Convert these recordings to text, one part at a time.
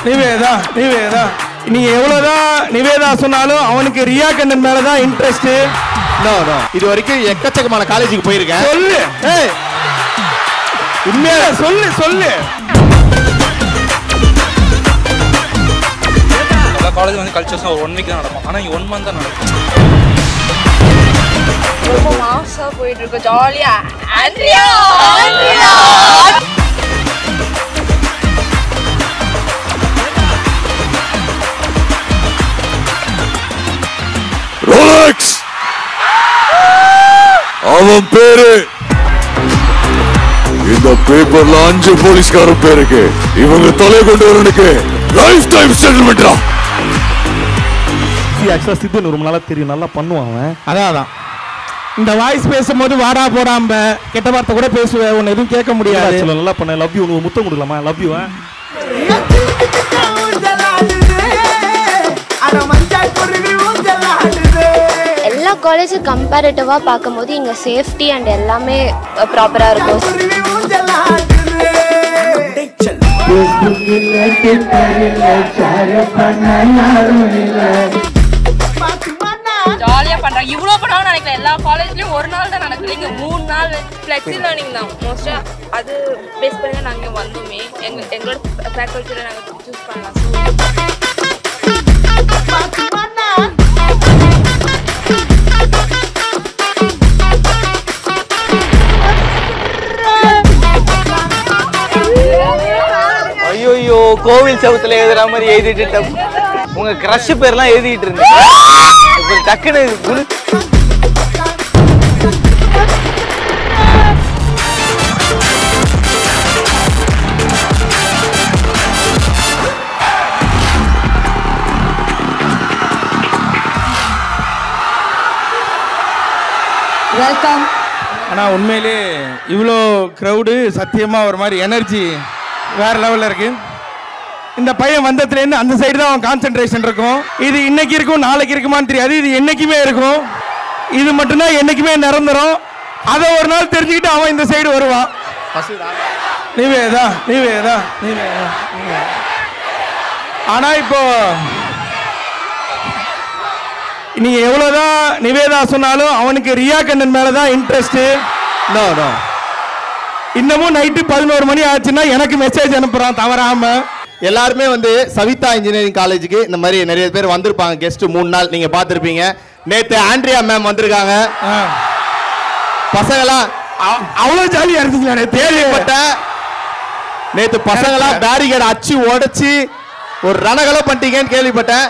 நிவேதா நிவேதா நீங்க எவ்வளவுதான் நிவேதா சொன்னாலும் அவனுக்கு ரியா கண்ணன் மேலதான் இன்ட்ரெஸ்ட். இது வரைக்கும் எக்கச்சக்கமான காலேஜுக்கு போயிருக்கேன். சொல்லு உண்மையா சொல்லு சொல்லு. எல்லா காலேஜ் வந்து கல்ச்சர்ஸ் ஒரு 1 வீக் தான் நடக்கும். ஆனா இங்க 1 மந்த் தான் நடக்கும். ரொம்ப மாசா போயிட்டு இருக்கு ஜாலியா. ஆண்ட்ரியா ரோலக்ஸ் அவன் பேரு இந்த பேப்பர்ல 5 போலீஸ்காரன் பேருக்கு இவங்க தொலை கொண்டு வரனுக்கு லைஃப் டைம் செட்டில்மெண்ட்ரா. ஆக்சுவலா சித்து ரொம்ப நாளா தெரியும், நல்லா பண்ணுவான். அதான் இந்த வாய்ஸ் பேசும்போது வாடா போடாம கெட்ட வார்த்தை கூட பேசுவேன், உன்னை எதுவும் கேட்க முடியாது. நல்லா பண்ண. Love you. உனக்கு முத்தம் கொடுக்கலாமா? Love you. எல்லா காலேஜும் கம்பேரிட்டிவா பார்க்கும்போது இங்க சேஃப்டி அண்ட் எல்லாமே ப்ராப்பரா இருக்கும். ஜாலியா பண்றாங்க. இவ்வளவு பண்ணாலும் நினைக்கல. எல்லா காலேஜ்லயும் ஒரு நாள் தான் நடக்குது. இங்க 3 நாள் ஃபிளெக்ஸி லேர்னிங் தான் மோஸ்டா. அது பேஸ் பண்ணி தான் நாங்க வந்தோமே. எங்களோட ஃபேக்கல்ட்டில நாங்க சூஸ் பண்ணலாம். ஐயோ கோவில் செவத்துல எழுதுற மாதிரி எழுதிட்டு உங்க கிரஷ் பேர்லாம் எழுதிட்டு இருந்தேன். டக்குனு வெல்கம். ஆனா உண்மையிலே இவ்வளோ க்ரௌடு சத்தியமா ஒரு மாதிரி எனர்ஜி வேற லெவல்ல இருக்கு. இந்த பையன் வந்ததுலேருந்து அந்த சைடு தான் அவன் கான்சென்ட்ரேஷன் இருக்கும். இது இன்னைக்கு இருக்கும் நாளைக்கு இருக்குமான்னு தெரியாது, இது என்னைக்குமே இருக்கும். இது மட்டும்தான் என்னைக்குமே நிரந்தரம். அதை ஒரு நாள் தெரிஞ்சுக்கிட்டு அவன் இந்த சைடு வருவான். நிவேதா நிவேதா நிவேதா. ஆனா இப்போ நீங்க எவ்வளவுதான் நிவேதா சொன்னாலும் அவனுக்கு ரியா கண்ணன் மேலதான் இன்ட்ரெஸ்ட். இன்னமும் நைட்டு 11 மணி ஆச்சுன்னா எனக்கு மெசேஜ் அனுப்புறான் தவறாம. எல்லாருமே வந்து சவிதா இன்ஜினியரிங் காலேஜுக்கு இந்த மாதிரி நிறைய பேர் வந்திருப்பாங்க. கெஸ்ட் 3 நாள் நீங்க பார்த்துருப்பீங்க. நேத்து ஆண்ட்ரியா மேம் வந்திருக்காங்க. பசங்களாம் அவ்வளவு ஜாலியா இருந்துங்களா? தேவைப்பட்ட நேத்து பசங்களாம் பேரிகேட் அச்சு உடைச்சு ஒரு ரணகலை பண்ணிட்டீங்கன்னு கேள்விப்பட்டேன்.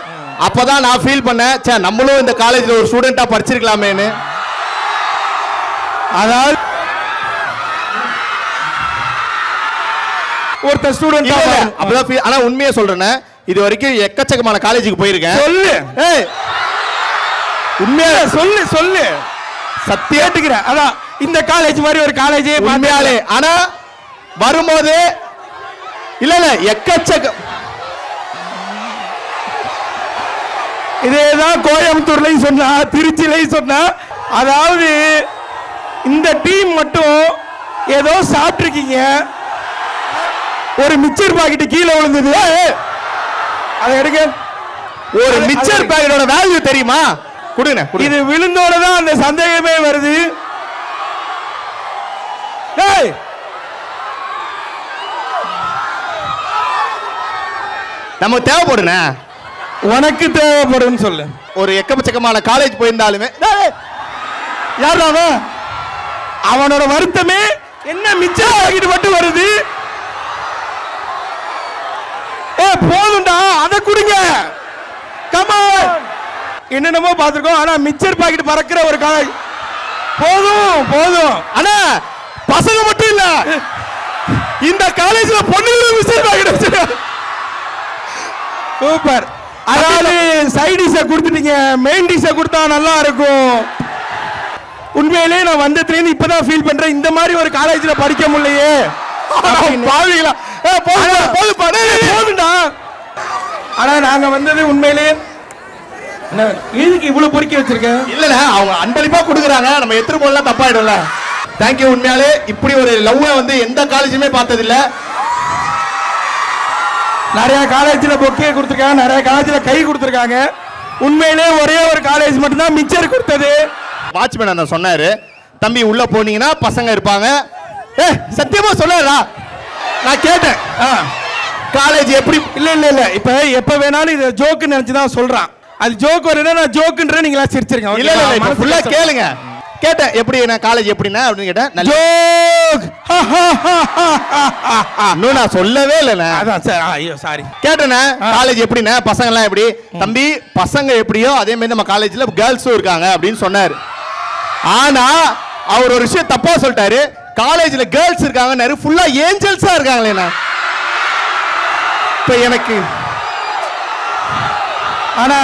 அப்பதான் நான் ஃபீல் பண்ணேன், சே நம்மளும் இந்த காலேஜ்ல ஒரு ஸ்டூடெண்டா படிச்சிருக்கலாமேன்னு. அதாவது ஒருத்தர் ஸ்டூடெண்ட் அப்பதான் feel. ஆனா உண்மையா சொல்றேன், இது வரைக்கும் எக்கச்சக்கமான காலேஜுக்கு போயிருக்கேன். சொல்லு உண்மையா சொல்லு சொல்லு. சத்தியத்துக்கிறேன். அதான் இந்த காலேஜ் மாதிரி ஒரு காலேஜே உண்மையாலே. ஆனா வரும்போது இல்ல எக்கச்சக்க இதேதான் கோயம்புத்தூர்லையும் சொன்னா திருச்சிலையும் சொன்னா. அதாவது இந்த டீம் மட்டும் ஏதோ சாப்பிட்டுருக்கீங்க, ஒரு மிச்சர் பாக்கெட் கீழே விழுந்தது, அதை எடுக்க. ஒரு மிச்சர் பாக்கெட்டோட வேல்யூ தெரியுமா? கொடுங்க. இது விழுந்தோட தான் அந்த சந்தேகமே வருது. நம்ம தேவைப்படுன உனக்கு தேவைப்படும் சொல்லு. ஒரு எக்கச்சக்கமான காலேஜ் போயிருந்தாலுமே யார் அவன்? அவனோட வருத்தமே என்ன மிச்சர் பாக்கெட் மட்டும் வருது. போதும்டா அதை குடுங்க. கமான். என்னென்னமோ பார்த்துருக்கோம், ஆனா மிச்சர் பாக்கெட் பறக்கிற ஒரு காலேஜ் போதும் போதும். ஆனா பசங்க மட்டும் இல்ல, இந்த காலேஜ்ல பொண்ணுகளும் மிச்சர் பாக்கெட் வச்சிருக்காங்க. சூப்பர். அதாவது சைட் டிஷை கொடுத்துட்டீங்க, மெயின் டிஷை கொடுத்தா நல்லா இருக்கும். உண்மையிலேயே நான் வந்ததுலேருந்து இப்பதான் ஃபீல் பண்றேன், இந்த மாதிரி ஒரு காலேஜ்ல படிக்க முடியலையே. பாவீங்களா? போதுண்டா. ஆனா நாங்க வந்தது உண்மையிலேயே இதுக்கு இவ்வளவு பொறுக்கி வச்சிருக்கேன். இல்ல அவங்க அன்பளிப்பா கொடுக்குறாங்க, நம்ம எத்திர போடலாம் தப்பாயிடும்ல. தேங்க்யூ. உண்மையாலே இப்படி ஒரு லவ் வந்து எந்த காலேஜுமே பார்த்தது இல்ல. நிறைய காலேஜில் பொக்கே கொடுத்துருக்காங்க, நிறைய காலேஜில் கை கொடுத்துருக்காங்க. உண்மையிலே ஒரே ஒரு காலேஜ் மட்டும்தான் மிச்சர் கொடுத்தது. வாட்ச்மேன் அண்ணன் சொன்னாரு, தம்பி உள்ள போனீங்கன்னா பசங்க இருப்பாங்க. சத்தியமா சொல்லாரா? நான் கேட்டேன் காலேஜ் எப்படி? இல்ல இப்ப எப்ப வேணாலும் இது ஜோக்குன்னு நினைச்சுதான் சொல்றான். அது ஜோக் வருதுன்னா நான் ஜோக்குன்ற நீங்களா சிரிச்சிருக்கேன். இல்ல இல்ல ஃபுல்லா கேளுங்க. கேட்டேன் எப்படி நான் காலேஜ் எப்படின்னா அப்படின்னு கேட்டேன். ஜோக் இன்னும் நான் சொல்லவே இல்லைண்ணே. அதான் சார். ஐயோ சாரி. கேட்டேண்ணே காலேஜ் எப்படின்னா பசங்க எல்லாம் எப்படி? தம்பி பசங்க எப்படியோ அதே மாதிரி நம்ம காலேஜ்ல கேர்ள்ஸும் இருக்காங்க அப்படின்னு சொன்னாரு. ஆனா அவர் ஒரு விஷயம் தப்பா சொல்லிட்டாரு. காலேஜ்ல கேர்ள்ஸ் இருக்காங்க, ஃபுல்லா ஏஞ்சல்ஸா இருக்காங்களேண்ணா. இப்ப எனக்கு ஆனா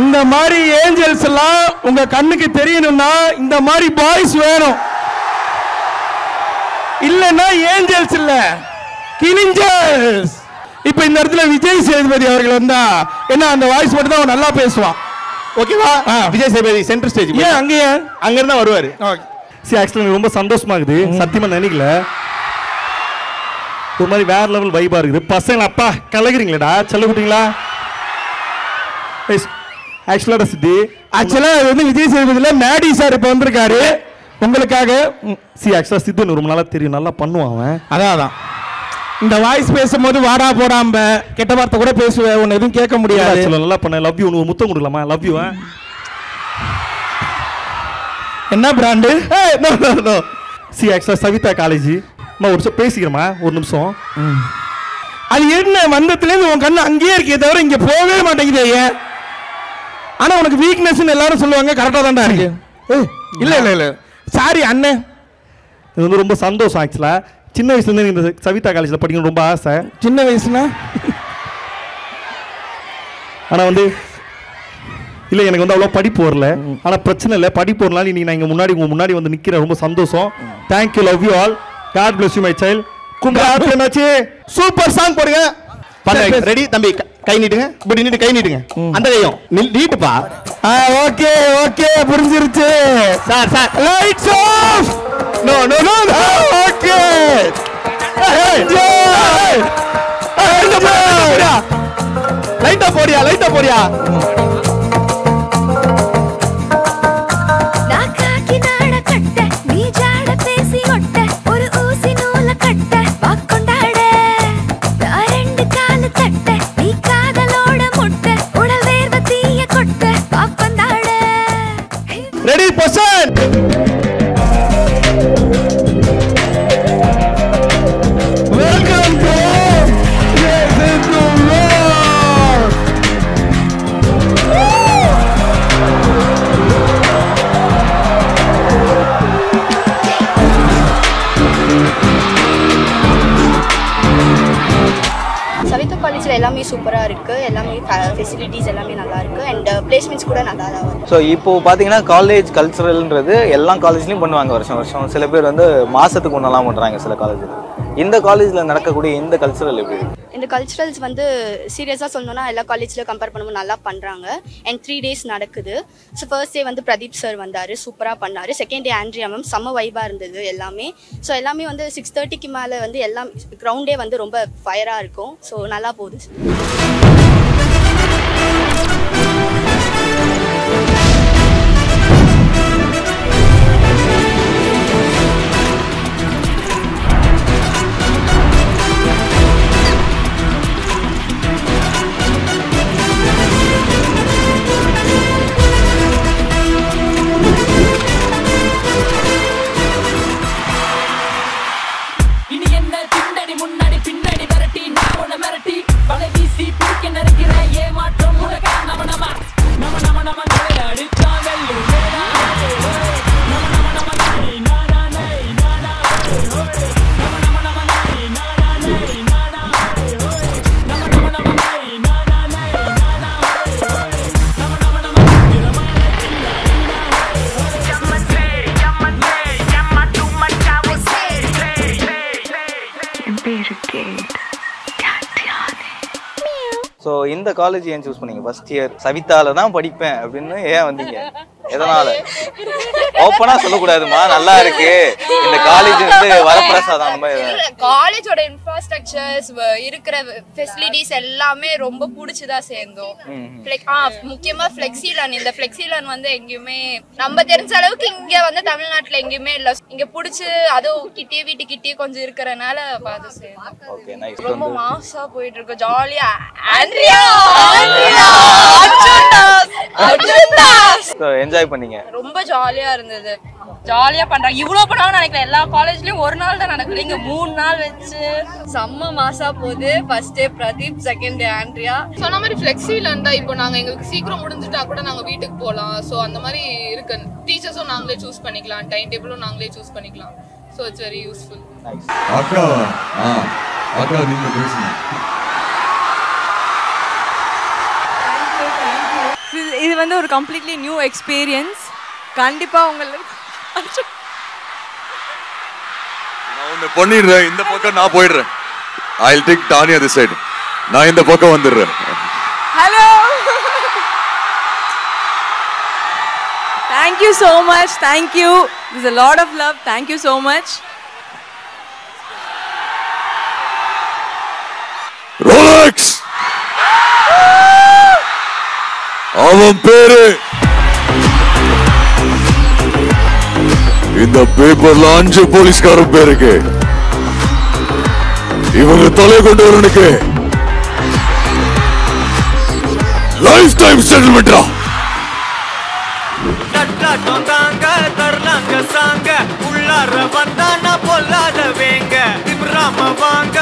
இந்த மாதிரி ஏஞ்சல்ஸ் எல்லாம் உங்க கண்ணுக்கு தெரியணும்னா இந்த மாதிரி பாய்ஸ் வேணும். இல்லன்னா ஏஞ்சல்ஸ் இல்ல, கிளிஞ்சல்ஸ். இப்ப இந்த இடத்துல விஜய் சேதுபதி அவர்கள் வந்தா என்ன அந்த வாய்ஸ் மட்டும் தான் நல்லா பேசுவான். ஓகேவா? விஜய் சேதுபதி சென்டர் ஸ்டேஜ் ஏன் அங்கேயே அங்க இருந்தா வருவாரு. ஆக்சுவலா ரொம்ப சந்தோஷமா இருக்குது. சத்தியமா நினைக்கல. ஒரு மாதிரி வேற லெவல் வைபா இருக்குது. பசங்க அப்பா கலகுறீங்களா செல்ல குட்டிங்களா? ஆக்சுவலா சித்தி ஆக்சுவலா வந்து விஜய் சேதுபதியில மேடி சார் இப்ப வந்திருக்காரு உங்களுக்காக. ஆக்சுவலா சித்து ரொம்ப நாளா தெரியும், நல்லா பண்ணுவான் அவன். அதான் இந்த வாய்ஸ் பேசும்போது வாடா போடாம கெட்ட வார்த்தை கூட பேசுவேன், உன்னை எதுவும் கேட்க முடியாது. நல்லா பண்ண. Love you. ஒரு முத்தம் கொடுக்கலாமா? Love you. என்ன பிராண்டு? ஆக்சுவலா சவிதா காலேஜ் ஒரு நிமிஷம் பேசிக்கிறமா? ஒரு நிமிஷம். அது என்ன வந்ததுலேருந்து உன் கண்ணு அங்கேயே இருக்கே தவிர இங்க போகவே மாட்டேங்குது. ஏன்? ஆனா உனக்கு வீக்னஸ் எல்லாரும் சொல்லுவாங்க, கரெக்டா தான்டா இருக்கு. இல்ல இல்ல இல்ல சாரி அண்ணன். இது வந்து ரொம்ப சந்தோஷம். ஆக்சுவலா சின்ன வயசுல இருந்து இந்த சவிதா காலேஜ்ல படிக்கணும் ரொம்ப ஆசை. சின்ன வயசுனா ஆனா வந்து இல்லை எனக்கு வந்து அவ்வளோ படிப்பு வரல. ஆனால் பிரச்சனை இல்லை, படிப்பு வரலாம். இன்னைக்கு நான் இங்கே முன்னாடி வந்து நிற்கிறேன். ரொம்ப சந்தோஷம். Thank you. Love you all. God bless you my child. கும்பிடாச்சு. சூப்பர் சாங் போடுங்க. ரெடி தம்பி? கை நீட்டுங்க. இப்படி நீட்டு கை நீட்டுங்க. அந்த கையும் நீட்டுப்பா. ஓகே ஓகே புரிஞ்சிருச்சு sir. Sir lights off. No no no. Okay லைட்டா போடியா. Ready position. Welcome to Saveetha காலேஜில் எல்லாமே சூப்பராக இருக்குது. எல்லாமே ஃபெசிலிட்டிஸ் எல்லாமே நல்லா இருக்குது. அண்ட் பிளேஸ்மெண்ட்ஸ் கூட நல்லா தான் வருது. ஸோ இப்போ பார்த்தீங்கன்னா காலேஜ் கல்ச்சுரல்ன்றது எல்லா காலேஜ்லையும் பண்ணுவாங்க வருஷம். சில பேர் வந்து மாதத்துக்கு ஒன்றெல்லாம் பண்ணுறாங்க சில காலேஜில். இந்த காலேஜில் நடக்கக்கூடிய இந்த கல்ச்சுரல் எப்படி இருக்குது? இந்த கல்ச்சுரல்ஸ் வந்து சீரியஸாக சொல்லணும்னா எல்லா காலேஜில் கம்பேர் பண்ணும்போது நல்லா பண்ணுறாங்க. அண்ட் 3 days நடக்குது. ஸோ ஃபர்ஸ்ட் டே வந்து பிரதீப் சார் வந்தார், சூப்பராக பண்ணார். செகண்ட் டே ஆண்ட்ரியா மேம் செம்ம வைபாக இருந்தது எல்லாமே. ஸோ எல்லாமே வந்து 6:30க்கு மேலே வந்து எல்லாம் கிரவுண்டே வந்து ரொம்ப ஃபயராக இருக்கும். ஸோ நல்லா போகுது. ஸோ இந்த காலேஜ் ஏன் சூஸ் பண்ணீங்க? ஃபர்ஸ்ட் இயர் சவிதால தான் படிப்பேன் அப்படின்னு ஏன் வந்தீங்க? எதனால? ஓப்பனா சொல்லக்கூடாதுமா, நல்லா இருக்கு இந்த காலேஜ் வந்து வரப்பிரசாதம். காலேஜோட இன்ஃப்ராஸ்ட்ரக்சர்ஸ் இருக்கிற ஃபெசிலிட்டிஸ் எல்லாமே ரொம்ப பிடிச்சுதான் சேர்ந்தோம். முக்கியமா ஃபிளெக்ஸிலன், இந்த ஃபிளெக்ஸிலன் வந்து எங்கேயுமே நம்ம தெரிஞ்ச அளவுக்கு இங்க வந்து தமிழ்நாட்டுல எங்கேயுமே இல்ல. இங்க பிடிச்சு அதுவும் கிட்டே வீட்டுக்கிட்டே கொஞ்சம் இருக்கிறனால பார்த்து சேர்ந்தோம். ரொம்ப மாசா போயிட்டு இருக்கோம், ஜாலியா. என்ஜாய் பண்ணீங்க? ரொம்ப ஜாலியா இருந்தது, ஜாலியா பண்றாங்க. இவ்வளவு பண்ணாலும் நினைக்கிறேன் எல்லா காலேஜ்லயும் ஒரு நாள் தான் நடக்குது, இங்க 3 நாள் வச்சு செம்ம மாசா போகுது. First day Pradeep, second day Andrea. சொன்ன மாதிரி ஃபிளெக்ஸிலன் தான். இப்போ நாங்க எங்களுக்கு சீக்கிரம் முடிஞ்சுட்டா கூட நாங்க வீட்டுக்கு போகலாம். ஸோ அந்த மாதிரி இருக்கு. டீச்சர்ஸும் நாங்களே சூஸ் பண்ணிக்கலாம், டைம் டேபிளும் நாங்களே சூஸ் பண்ணிக்கலாம். So it's very useful. அக்கா அக்கா நீங்க பேசுங்க. இது வந்து ஒரு கம்ப்ளீட்லி நியூ எக்ஸ்பீரியன்ஸ். கண்டிப்பா உங்களுக்கு நான் ஒன்னு பண்ணிடுறேன், இந்த பக்கம் நான் போயிடுறேன். I'll take Tanya this side. நான் இந்த பக்கம் வந்துடுறேன். Hello, thank you so much, thank you, there's a lot of love, thank you so much. Rolex அவன் பேரு இந்த பேப்பர்ல 5 போலீஸ்காரன் பேருக்கு. இவங்க தொலை கொண்டு வரனுக்கு லைஃப் டைம் செட்டில்மெண்டா. தட்டாட்டம் தாங்க தரலாங்க சாங்க உள்ளார வந்தானா பொல்லாத வேங்க திம்ராம வாங்க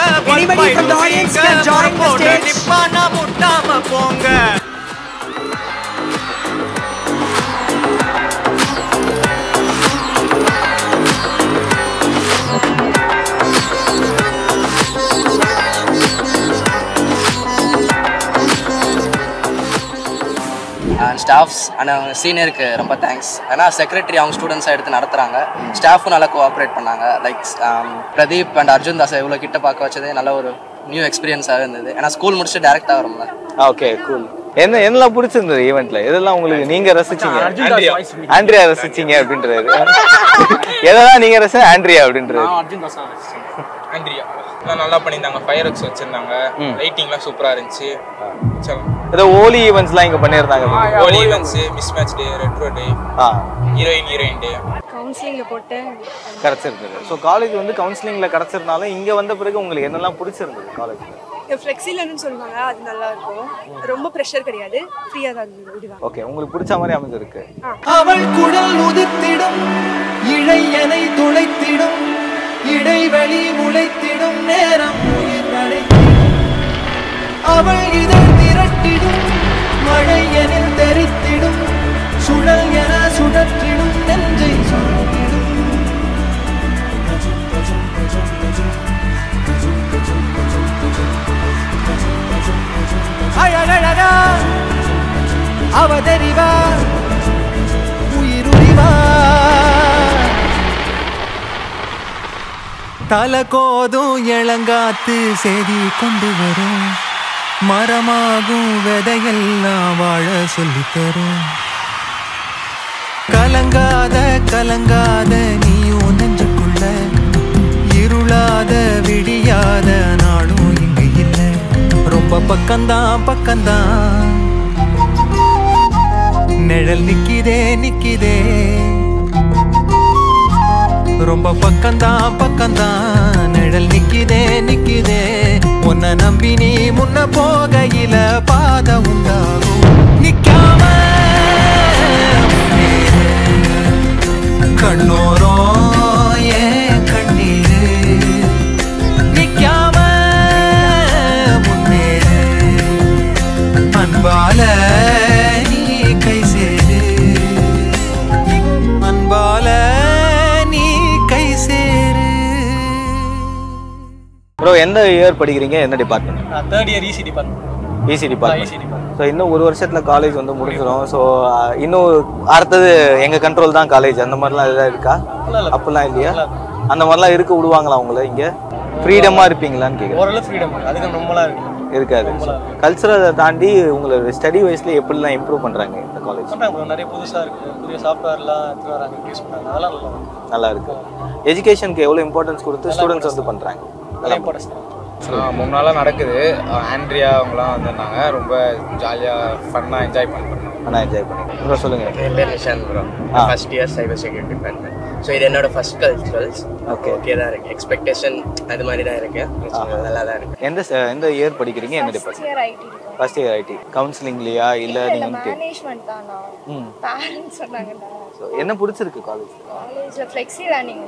நிப்பானா முட்டாம போங்க. ஸ்டாஃப்ஸ் அண்ட் சீனியருக்கு ரொம்ப தேங்க்ஸ். ஏன்னா செக்ரட்டரி அவங்க ஸ்டூடெண்ட்ஸாக எடுத்து நடத்துகிறாங்க. ஸ்டாஃபும் நல்லா கோஆப்ரேட் பண்ணாங்க. லைக் பிரதீப் அண்ட் அர்ஜுன் தாஸை இவ்வளோ கிட்ட பார்க்க வச்சதே நல்ல ஒரு நியூ எக்ஸ்பீரியன்ஸாக இருந்தது. ஏன்னா ஸ்கூல் முடிச்சுட்டு டேரெக்டாக வரும்ல. Okay, cool. என்னெல்லாம் பிடிச்சிருந்தது ஈவெண்ட்ல? எதெல்லாம் உங்களுக்கு நீங்க ரசிச்சீங்க? ஆண்ட்ரியா ரசிச்சீங்க அப்படின்றாரு. எதெல்லாம் நீங்க ரசிச்ச ஆண்ட்ரியா அப்படின்றாரு. ஆண்ட்ரியா நல்லா பண்ணியிருந்தாங்க. ஃபயர் ஒர்க்ஸ் வச்சிருந்தாங்க, லைட்டிங்லாம் சூப்பரா இருந்துச்சு. ஏதோ ஓலி ஈவெண்ட்ஸ்லாம் இங்க பண்ணியிருந்தாங்க. Holi events, mismatch day, retro day, heroine day கவுன்சிலிங்ல போட்டு கிடைச்சிருந்தது. ஸோ காலேஜ் வந்து கவுன்சிலிங்ல கிடைச்சிருந்தாலும் இங்க வந்த பிறகு உங்களுக்கு என்னெல்லாம் பிடிச்சிருந்தது காலேஜ்ல? ஃப்ளெக்ஸிலன்னு சொல்லுவாங்க, அது நல்லா இருக்கும். ரொம்ப ப்ரெஷர் கிடையாது, ஃப்ரீயா தான் இருந்தது. ஓகே, உங்களுக்கு பிடிச்ச மாதிரி அமைஞ்சிருக்கு. அவள் குடல் உதிர்த்திடும், இழையனை துளைத்திடும், இடைவெளி முளைத்திடும் நேரம் உயிர் நடைத்திடும். அவள் இதழ் திரட்டிடும், மழையனில் தெரித்திடும், சுழல் என சுழற்றிடும், நெஞ்சை சுழற்றிடும். அழகழகா அவதறிவா உயிருரிவா தலை கோதும் இளங்காத்து செய்தி கொண்டு வரும், மரமாகும் விதையெல்லாம் வாழ சொல்லித்தரும். கலங்காத கலங்காத நீயும் நெஞ்சுக்குள்ள, இருளாத விடியாத நாளும் இங்கு இல்லை. ரொம்ப பக்கம்தான் பக்கம்தான் நிழல் நிக்கிதே நிக்கிதே. ரொம்ப பக்கம்தான் பக்கம்தான் நிழல் நிக்கிதே நிக்கிதே. உன்னை நம்பி நீ முன்ன போகையில பாத உண்டாகும். நிக்காம கண்ணோரோ ஏன் கண்ணீரு, நிக்காம முன்னேறு. அன்பால நீ கை சேரு, அன்பால நீ கை சேரு. ப்ரோ, எந்த இயர் படிக்கிறீங்க? என்ன department? Third year EC department. EC department. So இன்னும் ஒரு வருஷத்துல காலேஜ் வந்து முடிஞ்சிடும். ஸோ இன்னும் அடுத்தது எங்க கண்ட்ரோல் தான் காலேஜ், அந்த மாதிரிலாம் எதாவது இருக்கா? அப்படிலாம் இல்லையா? அந்த மாதிரிலாம் இருக்க விடுவாங்களா உங்களை இங்கே? ஃப்ரீடமாக இருப்பீங்களான்னு கேட்குறேன். ஓரளவு ஃப்ரீடம் அதுக்கு ரொம்பலாம் இருக்கு இருக்காது. கல்ச்சரலை தாண்டி உங்களோட ஸ்டடி வைஸ்ல எப்படிலாம் இம்ப்ரூவ் பண்ணுறாங்க இந்த காலேஜ்? பண்ணுறாங்க, நிறைய புதுசாக இருக்குது, புதிய சாஃப்ட்வேர்லாம் எடுத்து வராங்க, யூஸ் பண்ணுறாங்க, அதெல்லாம் நல்லா இருக்கு. எஜுகேஷனுக்கு எவ்வளோ இம்பார்ட்டன்ஸ் கொடுத்து ஸ்டூடெண்ட்ஸ் வந்து பண்ணுறாங்க? நல்லா இம்பார்ட்டன்ஸ். 3 நாளாக நடக்குது. ஆண்ட்ரியா அவங்களாம் வந்திருந்தாங்க, ரொம்ப ஜாலியாக ஃபன்னாக என்ஜாய் பண்ணுறோம். ஃபன்னாக என்ஜாய் பண்ணி ப்ரோ சொல்லுங்கள். என் பேர் Nishanth bro, first year cyber security department. So இது என்னோட ஃபர்ஸ்ட் கல்ச்சுரல்ஸ். ஓகே தான் இருக்குது, எக்ஸ்பெக்டேஷன் அது மாதிரி தான் இருக்குது, நல்லா தான் இருக்குது. எந்த இயர் படிக்கிறீங்க? என்ன டிபார்ட்மெண்ட்? First year IT. கவுன்சிலிங்லையா இல்லை நீங்கள் மேனேஜ்மெண்ட் தானா? பேரண்ட்ஸ் சொன்னாங்க. என்ன பிடிச்சிருக்கு காலேஜ்? காலேஜ்ல ஃப்ளெக்ஸி லேர்னிங்,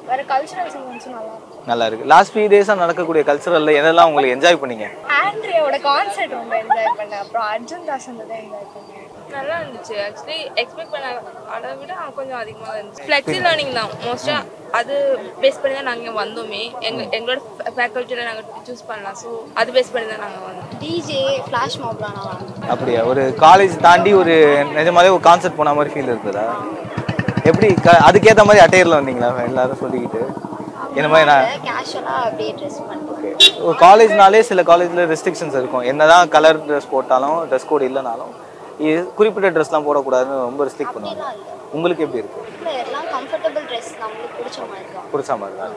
வேற கல்ச்சுரல்ஸ் கொஞ்சம் நல்லா இருக்கு. நல்லா இருக்கு. லாஸ்ட் 3 டேஸா நடக்கக்கூடிய கல்ச்சுரல்ல எதெல்லாம் உங்களுக்கு என்ஜாய் பண்ணீங்க? ஆண்ட்ரியாவோட கான்செர்ட் ரொம்ப என்ஜாய் பண்ணேன். அப்புறம் அர்ஜுன் தாஸ் தான் என்ஜாய் பண்ணேன். நல்லா இருந்துச்சு. ஆக்சுவலி எக்ஸ்பெக்ட் பண்ண அதை விட கொஞ்சம் அதிகமாக இருந்துச்சு. ஃப்ளெக்ஸி லேர்னிங் தான் மோஸ்ட்டாக, அது பேஸ் பண்ணி தான் நாங்கள் வந்தோமே. எங்களோட ஃபேக்கல்ட்டியில் நாங்கள் சூஸ் பண்ணலாம். ஸோ அது பேஸ் பண்ணி தான் நாங்கள் வந்தோம். டிஜே ஃப்ளாஷ் மாப்லாம் நல்லா இருந்துச்சு. அப்படியா? ஒரு காலேஜ் தாண்டி ஒரு நிஜமாவே ஒரு கான்செர்ட் போன மாதிரி ஃபீல் இருக்குதா? எப்படி அதுக்கேற்ற மாதிரி அட்டையரில் வந்தீங்களா எல்லாரும் சொல்லிக்கிட்டு? என்ன மாதிரி நான் கேஷுவலா அப்படியே ட்ரெஸ் பண்ணுவேன். ஒரு காலேஜ்னாலே சில காலேஜில் ரெஸ்ட்ரிக்ஷன்ஸ் இருக்கும். என்னதான் கலர் ட்ரெஸ் போட்டாலும், ட்ரெஸ் கோட் இல்லைனாலும் குறிப்பிட்ட ட்ரெஸ்லாம் போடக்கூடாதுன்னு ரொம்ப ரெஸ்ட்ரிக்ட் பண்ணுவாங்க. உங்களுக்கு எப்படி இருக்கு? எல்லாம் கம்ஃபர்டபிள் ட்ரெஸ் நம்மளுக்கு பிடிச்ச மாதிரி தான். பிடிச்ச மாதிரி தான்.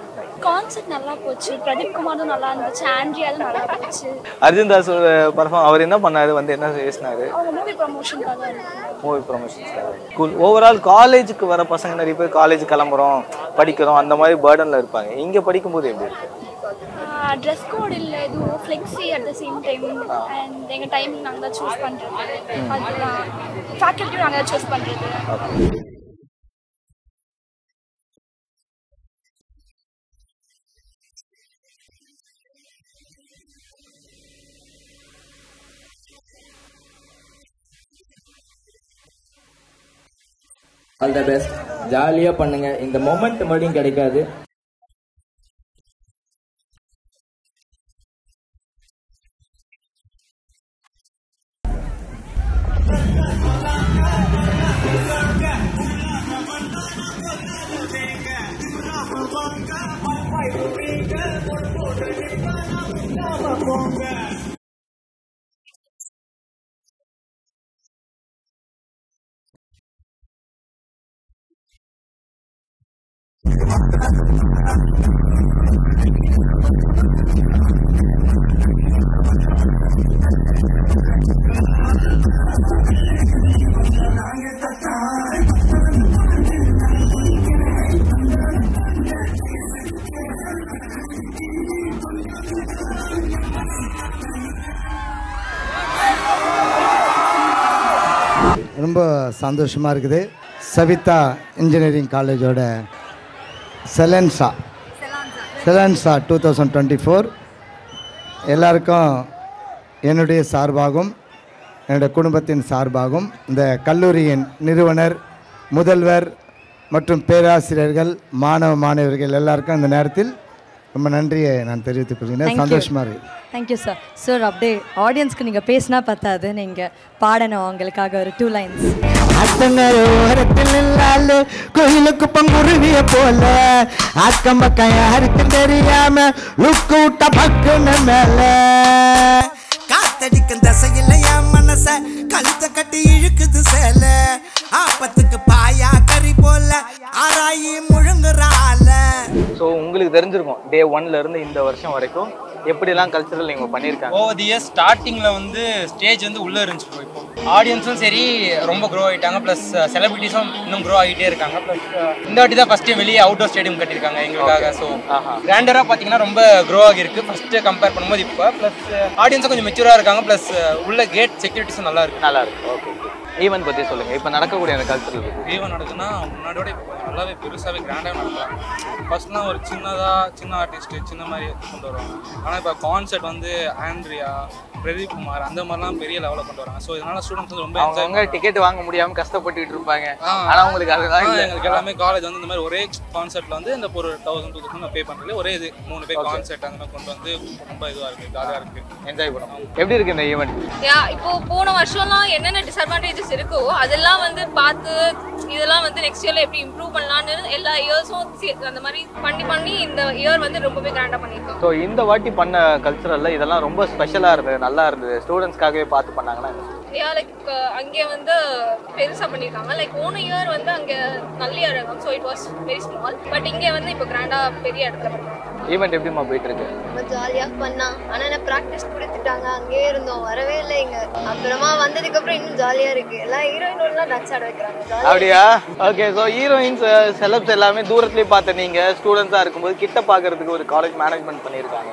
கான்செர்ட் நல்லா போச்சு. பிரதீப் குமாரும் நல்லா இருந்துச்சு, ஆண்ட்ரியாவும் நல்லா இருந்துச்சு. அர்ஜுன் தாஸ் பர்ஃபார்ம் அவர் என்ன பண்ணாரு, வந்து என்ன பேசினாரு? அவங்க மூவி ப்ரமோஷனுக்காக மூவி ப்ரமோஷன்ஸ்க்காக. கூல். ஓவரால் காலேஜுக்கு வர பசங்க நிறைய பேர் காலேஜ் கிளம்புறோம், படிக்கிறோம், அந்த மாதிரி பேர்டனில் இருப்பாங்க. இங்கே படிக்கும்போது எப்படி இருக்கு? ட்ரெஸ் கோட் இல்லை, எதுவும் flexi at the same time. And எங்கள் டைமிங் நாங்கள் தான் சூஸ் பண்ணுறது, அதுதான் ஃபேக்கல்ட்டியும் நாங்கள் தான் சூஸ் பண்ணுறது. All the best. ஜாலியாக பண்ணுங்க, இந்த மொமெண்ட் மறுபடியும் கிடைக்காது. ரொம்ப சந்தோஷமாக இருக்குது. சவிதா இன்ஜினியரிங் காலேஜோட செலன்சா 2024 எல்லாருக்கும் என்னுடைய சார்பாகவும் என்னுடைய குடும்பத்தின் சார்பாகவும் இந்த கல்லூரியின் நிறுவனர், முதல்வர் மற்றும் பேராசிரியர்கள், மாணவர்கள் எல்லாருக்கும் இந்த நேரத்தில் ரொம்ப நன்றியை நான் தெரிவித்துக் கொள்கிறேன். சந்தோஷமாக இருக்குது. Thank you sir. சார் அப்படியே ஆடியன்ஸ்க்கு நீங்கள் பேசினா பத்தாது, நீங்கள் பாடணும் அவங்களுக்காக ஒரு 2 லைன்ஸ். ஓரத்தில் இல்லாலே கோயிலுக்கு பங்குருவிய போல அக்கம் பக்கம் யாருக்கும் தெரியாம லுக்கு விட்ட பக்குன்னு மேல காத்தடிக்கும் தசையில் என் மனச கழுத்த கட்டி இழுக்குது சேல ஆப்பத்துக்கு பாயா கறி போல ஆராயி முழுங்குறால. ஸோ உங்களுக்கு தெரிஞ்சிருக்கும் டே 1ல இருந்து இந்த வருஷம் வரைக்கும் எப்படிலாம் கல்ச்சரல் நீங்கள் பண்ணியிருக்காங்க. ஓவர் தி இயர்ஸ் ஸ்டார்டிங்கில் வந்து ஸ்டேஜ் வந்து உள்ளே இருந்துச்சு. இப்போ ஆடியன்ஸும் சரி ரொம்ப க்ரோ ஆகிட்டாங்க, ப்ளஸ் செலிபிரிட்டிஸும் இன்னும் க்ரோ ஆகிட்டே இருக்காங்க. ப்ளஸ் இந்த வாட்டி தான் ஃபஸ்ட்டு வெளியே அவுட்டோர் ஸ்டேடியம் கட்டியிருக்காங்க எங்களுக்காக. ஸோ கிராண்டராக பார்த்தீங்கன்னா ரொம்ப க்ரோ ஆகிருக்கு ஃபஸ்ட்டு கம்பேர் பண்ணும்போது. இப்போ ப்ளஸ் ஆடியன்ஸும் கொஞ்சம் மெச்சூராக இருக்காங்க, ப்ளஸ் உள்ள கேட் செக்யூரிட்டிஸும் நல்லா இருக்கு. ஓகே. ஈவென்ட் பற்றி சொல்லுங்கள். இப்போ நடக்கக்கூடிய அந்த கல்ச்சரல் ஈவென்ட் நடக்குதுன்னா முன்னாடியோட இப்போ நல்லாவே பெருசாகவே கிராண்டாக நடக்கலாம். ஃபர்ஸ்ட்லாம் ஒரு சின்ன ஆர்டிஸ்ட்டு சின்ன மாதிரி கொண்டு வருவாங்க. ஆனால் இப்போ கான்செர்ட் வந்து ஆண்ட்ரியா, பிரதீப் குமார் அந்த மாதிரிலாம் பெரிய லெவலில் கொண்டு வராங்க. ஸோ இதனால ஸ்டூடெண்ட்ஸ் வந்து ரொம்ப அவங்க டிக்கெட் வாங்க முடியாமல் கஷ்டப்பட்டுட்டு இருப்பாங்க. ஆனால் உங்களுக்கு அதுதான் எங்களுக்கு எல்லாமே காலேஜ் வந்து இந்த மாதிரி ஒரே கான்செர்ட்டில் வந்து இந்த ஒரு 1000-2000 பே பண்ணுறது ஒரே இது 3 பேர் கான்செர்ட் அந்த மாதிரி கொண்டு வந்து ரொம்ப இதுவாக இருக்குது, ஜாலியாக இருக்குது, என்ஜாய் பண்ணணும். எப்படி இருக்குது இந்த ஈவெண்ட்? இப்போ போன வருஷம்லாம் என்னென்ன டிஸ்அட்வான்டேஜஸ் சேஞ்சஸ் இருக்கோ அதெல்லாம் வந்து பார்த்து இதெல்லாம் வந்து நெக்ஸ்ட் இயர்ல எப்படி இம்ப்ரூவ் பண்ணலாம்னு எல்லா இயர்ஸும் அந்த மாதிரி பண்ணி இந்த இயர் வந்து ரொம்பவே கிராண்டா பண்ணிருக்கோம். ஸோ இந்த வாட்டி பண்ண கல்ச்சரல்ல இதெல்லாம் ரொம்ப ஸ்பெஷலா இருந்தது, நல்லா இருந்தது, ஸ்டூடெண்ட்ஸ்க்காகவே பார்த்து பண்ணாங்கன்னா லைக் அங்கே வந்து பெருசா பண்ணிருக்காங்க. லைக் போன இயர் வந்து அங்க நல்லியா இருக்கும், so it was very small. But இங்கே வந்து இப்போ கிராண்டா பெரிய இடத்துல பண்ணுறாங்க. ஈவெண்ட் எப்படிமா போயிட்டு இருக்கு? ரொம்ப ஜாலியாக பண்ணா. ஆனால் நான் ப்ராக்டிஸ் கொடுத்துட்டாங்க, அங்கேயே இருந்தோம், வரவே இல்லை இங்கே. அப்புறமா வந்ததுக்கு அப்புறம் இன்னும் ஜாலியாக இருக்கு. எல்லா ஹீரோயினோடலாம் டான்ஸ் ஆட வைக்கிறாங்க. அப்படியா? ஓகே. ஸோ ஹீரோயின்ஸ் செலப்ஸ் எல்லாமே தூரத்துலேயே பார்த்து நீங்கள் ஸ்டூடெண்ட்ஸாக இருக்கும்போது கிட்ட பார்க்கறதுக்கு ஒரு காலேஜ் மேனேஜ்மெண்ட் பண்ணியிருக்காங்க.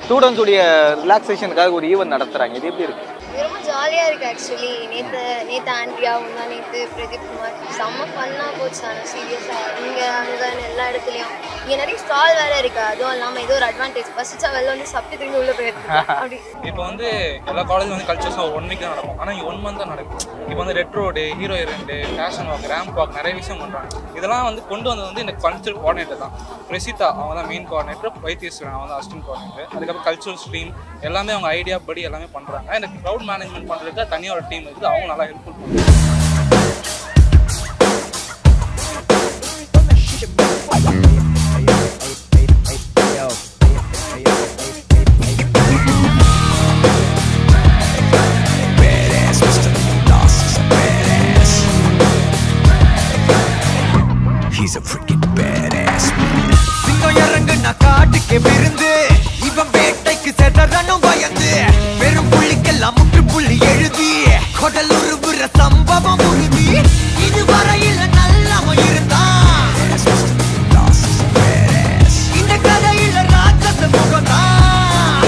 ஸ்டூடெண்ட்ஸுடைய ரிலாக்ஸேஷனுக்காக ஒரு ஈவெண்ட் நடத்துகிறாங்க. இது எப்படி இருக்கு? ரொம்ப ஜாலியாக இருக்குது ஆக்சுவலி. நேற்று ஆண்ட்ரியா, முந்தா நேற்று பிரதீப் குமார், செம்ம ஃபன்னாக போச்சு. ஆனால் சீரியஸாக இங்கே அங்கே எல்லா இடத்துலையும் இங்கே நிறைய ஸ்டால் வேறு இருக்குது. அதுவும் இல்லாமல் இது ஒரு அட்வான்டேஜ். பசிச்சா வெளில வந்து சாப்பிட்டு திரும்பி உள்ளே போயிருக்கு. அப்படி இப்போ வந்து எல்லா காலேஜும் வந்து கல்ச்சர்ஸ் 1 வீக் தான் நடக்கும், ஆனால் இங்கே 1 மந்த் தான் நடக்கும். இப்போ வந்து ரெட்ரோ டே, ஹீரோ டே, ஃபேஷன் வாக், ரேம்ப் வாக், நிறைய விஷயம் பண்ணுறாங்க. இதெல்லாம் வந்து கொண்டு வந்தது வந்து இந்த கல்ச்சர் கோஆர்டினேட்டர் தான். பிரசிதா அவங்க தான் மெயின் கோஆர்டினேட்டர், வைத்தியஸ்வரன் அவங்க தான் அசிஸ்டன்ட் கோஆர்டினேட்டர். அதுக்கப்புறம் கல்ச்சரல் ஸ்ட்ரீம் எல்லாமே அவங்க ஐடியா படி எல்லாமே பண்ணுறாங்க. எனக்கு க்ரௌட் மேனேஜ்மெண்ட் பண்ணுறதுக்கு தனியாக ஒரு டீம் இருக்குது, அவங்க நல்லா ஹெல்ப்ஃபுல் பண்ணுறாங்க. He's a freaking badass man. சிங்கம் இறங்குனா காட்டுக்கு விருந்து, இவன் வேட்டைக்கு செதறனும் பயந்து, வெறும் புள்ளிக்கெல்லாம் முற்றுப்புள்ளி எழுதி கொடல் உருவுற சம்பவம் உறுதி. இதுவரையில் நல்லவன் இருந்தான், இந்த கதையில ராட்சச முகம்தான்.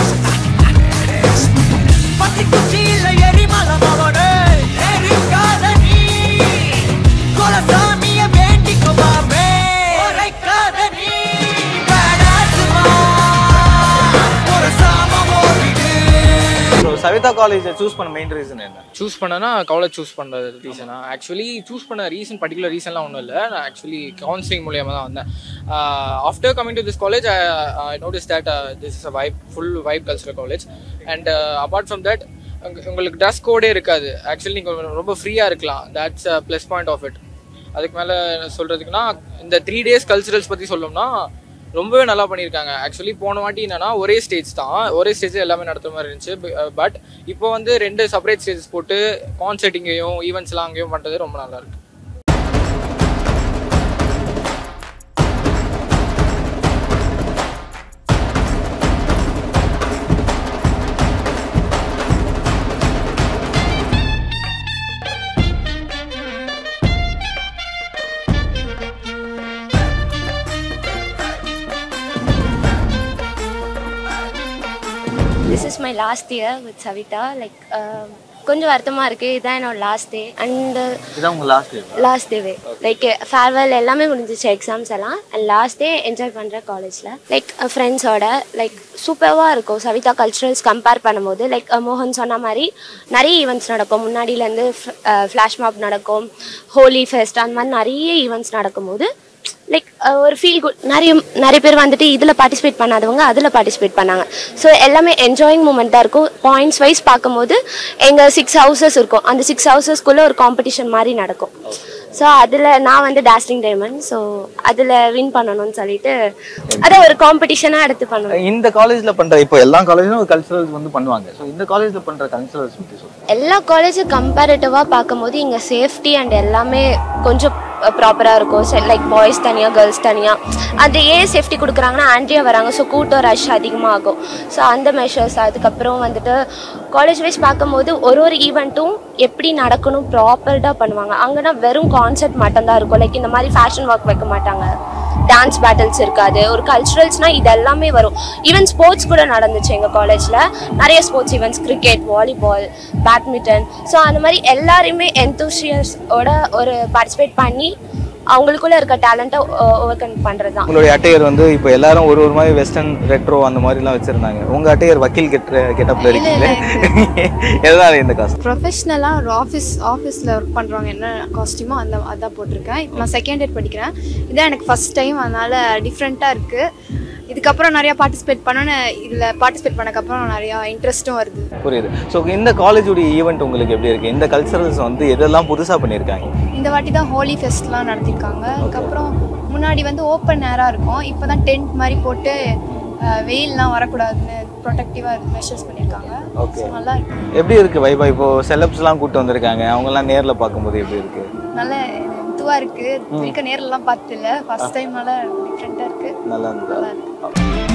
பத்தி குச்சியில எரிமலம் அவனே எரிக்காத நீ, கொலசாமிய வேண்டிக்குமாமே உரைக்காத நீ. சவிதா காலேஜ் சூஸ் பண்ண மெயின் ரீசன் என்ன? சூஸ் பண்ணனா காலேஜ் சூஸ் பண்ணுறது ரீசனா? ஆக்சுவலி சூஸ் பண்ண பர்டிகுலர் ரீசன்லாம் ஒன்றும் இல்லை. நான் ஆக்சுவலி கவுன்சிலிங் மூலியமாக தான் வந்தேன். After coming to this college I notice that this is a full vibe cultural college. And apart from that உங்களுக்கு ட்ரெஸ் கோடே இருக்காது. ஆக்சுவலி நீங்கள் ரொம்ப ஃப்ரீயாக இருக்கலாம். That's a plus point of it. அதுக்கு மேலே சொல்கிறதுக்குன்னா இந்த 3 days கல்ச்சுரல்ஸ் பற்றி சொல்லணும்னா ரொம்பவே நல்லா பண்ணியிருக்காங்க. ஆக்சுவலி போன வாட்டி என்னன்னா ஒரே ஸ்டேஜ் தான், ஒரே ஸ்டேஜ் எல்லாமே நடத்துகிற மாதிரி இருந்துச்சு. பட் இப்போ வந்து 2 செப்பரேட் ஸ்டேஜஸ் போட்டு கான்சர்ட் இங்கேயும் ஈவெண்ட்ஸ்லாம் அங்கேயும் பண்ணுறது ரொம்ப நல்லா இருக்கு. This is my last year with Savita. Like கொஞ்சம் வருத்தமாக இருக்குது. இதுதான் என்னோட லாஸ்ட் டே. அண்ட் இதான் உங்கள் லாஸ்ட் டேவே லைக் ஃபேர்வெல் எல்லாமே முடிஞ்சிச்சு, எக்ஸாம்ஸ் எல்லாம். அண்ட் லாஸ்ட் டே என்ஜாய் பண்ணுற காலேஜில் லைக் ஃப்ரெண்ட்ஸோட லைக் சூப்பராக இருக்கும். சவிதா கல்ச்சுரல்ஸ் கம்பேர் பண்ணும்போது லைக் மோகன் சொன்ன மாதிரி நிறைய ஈவெண்ட்ஸ் நடக்கும். முன்னாடியிலேருந்து ஃப்ளாஷ் மாப் நடக்கும், ஹோலி ஃபெஸ்ட், அந்த மாதிரி நிறைய ஈவெண்ட்ஸ் நடக்கும்போது லைக் ஒரு ஃபீல் குட். நிறைய பேர் வந்துட்டு இதில் பார்ட்டிசிபேட் பண்ணாதவங்க அதில் பார்ட்டிசிபேட் பண்ணாங்க. ஸோ எல்லாமே என்ஜாயிங் மூமெண்ட்டாக இருக்கும். பாயிண்ட்ஸ் வைஸ் பார்க்கும்போது எங்கள் 6 houses இருக்கும். அந்த 6 housesக்குள்ளே ஒரு காம்படிஷன் மாதிரி நடக்கும். ஸோ அதில் நான் வந்து டாஸ்லிங் டைமண்ட், ஸோ அதில் வின் பண்ணணும்னு சொல்லிட்டு அதை ஒரு காம்படிஷனாக எடுத்து பண்ணணும். இந்த காலேஜில் பண்ணுற இப்போ எல்லா காலேஜிலும் ஒரு கல்ச்சுரல்ஸ் வந்து பண்ணுவாங்க. ஸோ இந்த காலேஜில் பண்ணுற கல்ச்சுரல்ஸ் பற்றி சொல்லுங்கள். எல்லா காலேஜும் கம்பேரிட்டிவாக பார்க்கும்போது இங்கே சேஃப்டி அண்ட் எல்லாமே கொஞ்சம் ப்ராப்பராக இருக்கும். லைக் பாய்ஸ் தனியாக, கேர்ள்ஸ் தனியாக. அது ஏன் சேஃப்டி கொடுக்குறாங்கன்னா ஆண்ட்ரியா வராங்க, ஸோ கூட்டம் ரஷ் அதிகமாக ஆகும். ஸோ அந்த மெஷர்ஸ். அதுக்கப்புறம் வந்துட்டு காலேஜ் வைஸ் பார்க்கும்போது ஒரு ஈவெண்ட்டும் எப்படி நடக்கணும் ப்ராப்பர்டாக பண்ணுவாங்க. அங்கன்னா வெறும் கான்செப்ட் மட்டும்தான் இருக்கும். லைக் இந்த மாதிரி ஃபேஷன் ஒர்க் வைக்க மாட்டாங்க, டான்ஸ் பேட்டில்ஸ் இருக்காது. ஒரு கல்ச்சுரல்ஸ்னால் இது எல்லாமே வரும். ஈவன் ஸ்போர்ட்ஸ் கூட நடந்துச்சு எங்கள் காலேஜில். நிறைய sports events, cricket, volleyball, badminton. So அந்த மாதிரி எல்லாருமே என்தூசியஸோட ஒரு பார்ட்டிசிபேட் பண்ணி அவங்களுக்குள்ள இருக்க டேலண்ட்டை ஓவர் கம் பண்ணுறது தான். உங்களுடைய அட்டையர் வந்து இப்போ எல்லாரும் ஒரு மாதிரி வெஸ்டர்ன் ரெட்ரோ அந்த மாதிரிலாம் வச்சுருந்தாங்க. உங்கள் அட்டையர் வக்கீல் கெட்டப்பில் இருக்கீங்க. எதனால இந்த காஸ்ட்? ப்ரொஃபஷ்னலாக ஒரு ஆஃபீஸில் ஒர்க் பண்ணுறவங்க என்ன காஸ்டியூமோ அதான் போட்டிருக்கேன். இப்போ நான் செகண்ட் இயர் படிக்கிறேன். இதான் எனக்கு ஃபஸ்ட் டைம், அதனால் டிஃப்ரெண்ட்டாக இருக்குது. இதுக்கப்புறம் நிறையா பார்ட்டிசிபேட் பண்ணோன்னு இதில் பார்ட்டிசிபேட் பண்ணக்கப்புறம் நிறையா இன்ட்ரெஸ்ட்டும் வருது. புரியுது. ஸோ இந்த காலேஜுடைய ஈவெண்ட் உங்களுக்கு எப்படி இருக்குது? இந்த கல்ச்சரல்ஸ் வந்து எதெல்லாம் புதுசாக பண்ணியிருக்காங்க? இந்த வாட்டி தான் ஹோலி ஃபெஸ்ட்லாம் நடத்திருக்காங்க. அதுக்கப்புறம் முன்னாடி வந்து ஓப்பன் ஏராக இருக்கும், இப்போ தான் டென்ட் மாதிரி போட்டு வெயில்லாம் வரக்கூடாதுன்னு ப்ரொடெக்டிவாக மெஷர்ஸ் பண்ணியிருக்காங்க. ஓகே, நல்லா இருக்கு. எப்படி இருக்குது வைபா? இப்போது செலப்ஸ்லாம் கூப்பிட்டு வந்திருக்காங்க, அவங்கெல்லாம் நேரில் பார்க்கும்போது எப்படி இருக்குது? நல்ல இதுவாக இருக்குது. நேர்லலாம் பார்த்துல ஃபர்ஸ்ட் டைம்னால டிஃப்ரெண்ட்டாக இருக்குது. நல்லா இருக்கு.